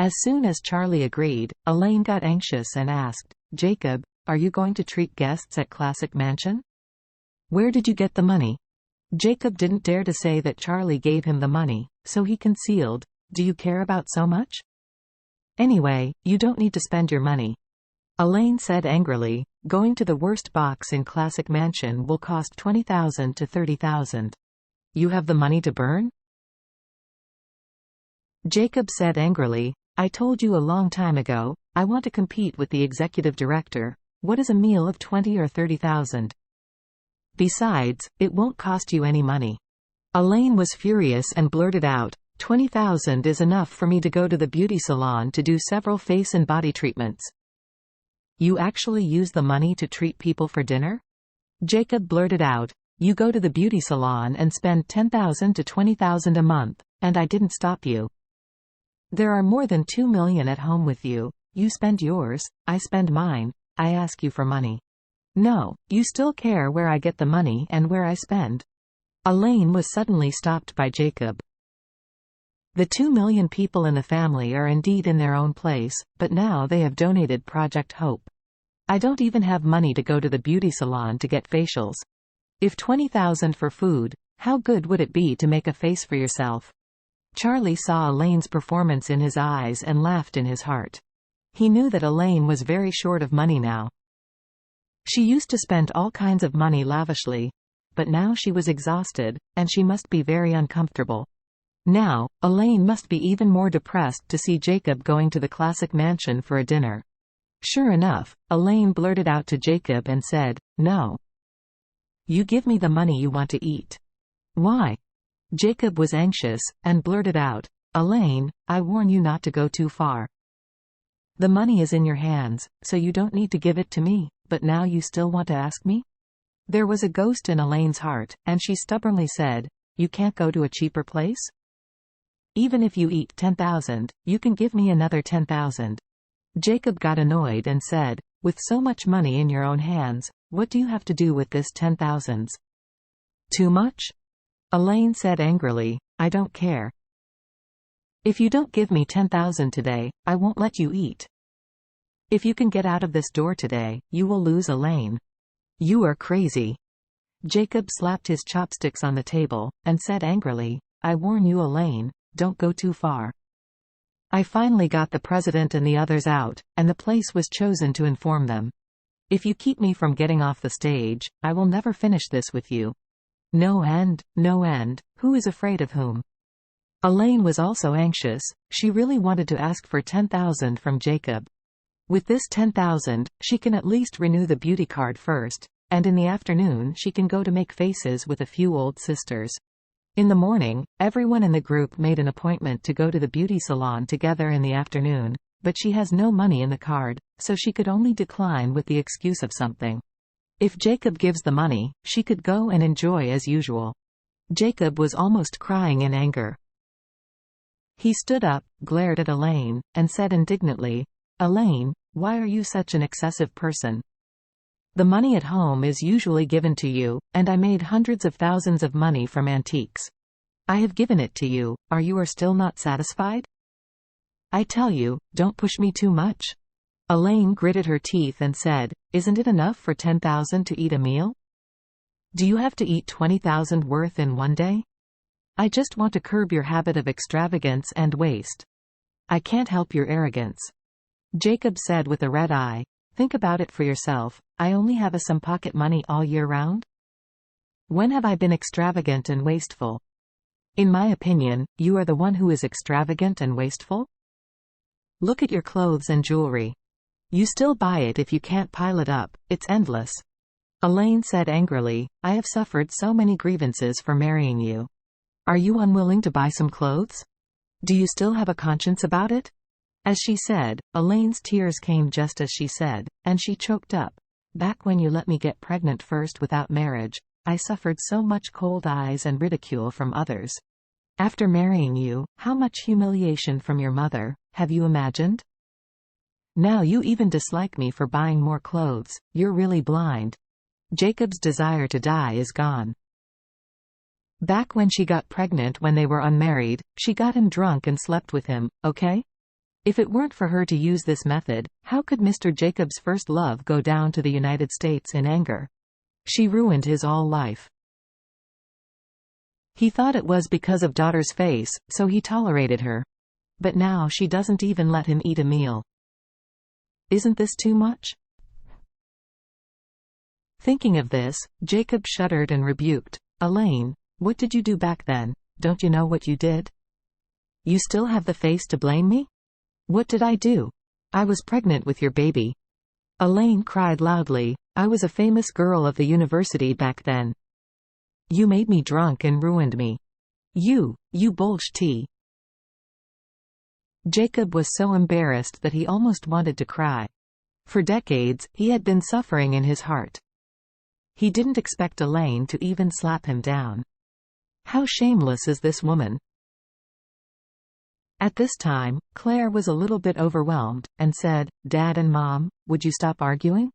As soon as Charlie agreed, Elaine got anxious and asked, "Jacob, are you going to treat guests at Classic Mansion? Where did you get the money?" Jacob didn't dare to say that Charlie gave him the money, so he concealed, "Do you care about so much? Anyway, you don't need to spend your money." Elaine said angrily, "Going to the worst box in Classic Mansion will cost 20,000 to 30,000. You have the money to burn?" Jacob said angrily, "I told you a long time ago, I want to compete with the executive director. What is a meal of 20 or 30,000? Besides, it won't cost you any money." Elaine was furious and blurted out, 20,000 is enough for me to go to the beauty salon to do several face and body treatments." "You actually use the money to treat people for dinner?" Jacob blurted out, "You go to the beauty salon and spend 10,000 to 20,000 a month, and I didn't stop you. There are more than 2 million at home with you. You spend yours, I spend mine. I ask you for money. No, you still care where I get the money and where I spend." Elaine was suddenly stopped by Jacob. The 2 million people in the family are indeed in their own place, but now they have donated Project Hope. I don't even have money to go to the beauty salon to get facials. If 20,000 for food, how good would it be to make a face for yourself? Charlie saw Elaine's performance in his eyes and laughed in his heart. He knew that Elaine was very short of money now. She used to spend all kinds of money lavishly, but now she was exhausted, and she must be very uncomfortable. Now, Elaine must be even more depressed to see Jacob going to the Classic Mansion for a dinner. Sure enough, Elaine blurted out to Jacob and said, "No. You give me the money you want to eat." "Why?" Jacob was anxious, and blurted out, "Elaine, I warn you not to go too far. The money is in your hands, so you don't need to give it to me, but now you still want to ask me?" There was a ghost in Elaine's heart, and she stubbornly said, "You can't go to a cheaper place? Even if you eat 10,000, you can give me another 10,000. Jacob got annoyed and said, "With so much money in your own hands, what do you have to do with this 10,000s? Too much?" Elaine said angrily, "I don't care. If you don't give me 10,000 today, I won't let you eat. If you can get out of this door today, you will lose Elaine. You are crazy." Jacob slapped his chopsticks on the table, and said angrily, "I warn you, Elaine, don't go too far." I finally got the president and the others out, and the place was chosen to inform them. If you keep me from getting off the stage, I will never finish this with you. No end, no end, who is afraid of whom? Elaine was also anxious. She really wanted to ask for 10,000 from Jacob. With this 10,000, she can at least renew the beauty card first, and in the afternoon she can go to make faces with a few old sisters. In the morning, everyone in the group made an appointment to go to the beauty salon together in the afternoon, but she has no money in the card, so she could only decline with the excuse of something. If Jacob gives the money, she could go and enjoy as usual. Jacob was almost crying in anger. He stood up, glared at Elaine, and said indignantly, "Elaine, why are you such an excessive person? The money at home is usually given to you, and I made hundreds of thousands of money from antiques. I have given it to you, you are still not satisfied? I tell you, don't push me too much." Elaine gritted her teeth and said, "Isn't it enough for 10,000 to eat a meal? Do you have to eat 20,000 worth in one day? I just want to curb your habit of extravagance and waste. I can't help your arrogance." Jacob said with a red eye, "Think about it for yourself, I only have some pocket money all year round? When have I been extravagant and wasteful? In my opinion, you are the one who is extravagant and wasteful. Look at your clothes and jewelry. You still buy it if you can't pile it up, it's endless." Elaine said angrily, "I have suffered so many grievances for marrying you. Are you unwilling to buy some clothes? Do you still have a conscience about it?" As she said, Elaine's tears came just as she said, and she choked up. "Back when you let me get pregnant first without marriage, I suffered so much cold eyes and ridicule from others. After marrying you, how much humiliation from your mother, have you imagined? Now you even dislike me for buying more clothes, you're really blind. Jacob's desire to die is gone. Back when she got pregnant when they were unmarried, she got him drunk and slept with him, okay? If it weren't for her to use this method, how could Mr. Jacob's first love go down to the United States in anger? She ruined his all life. He thought it was because of daughter's face, so he tolerated her. But now she doesn't even let him eat a meal. Isn't this too much? Thinking of this, Jacob shuddered and rebuked. Elaine, what did you do back then? Don't you know what you did? You still have the face to blame me? What did I do? I was pregnant with your baby. Elaine cried loudly. I was a famous girl of the university back then. You made me drunk and ruined me. You bulged tea. Jacob was so embarrassed that he almost wanted to cry. For decades, he had been suffering in his heart. He didn't expect Elaine to even slap him down. How shameless is this woman? At this time, Claire was a little bit overwhelmed, and said, Dad and Mom, would you stop arguing?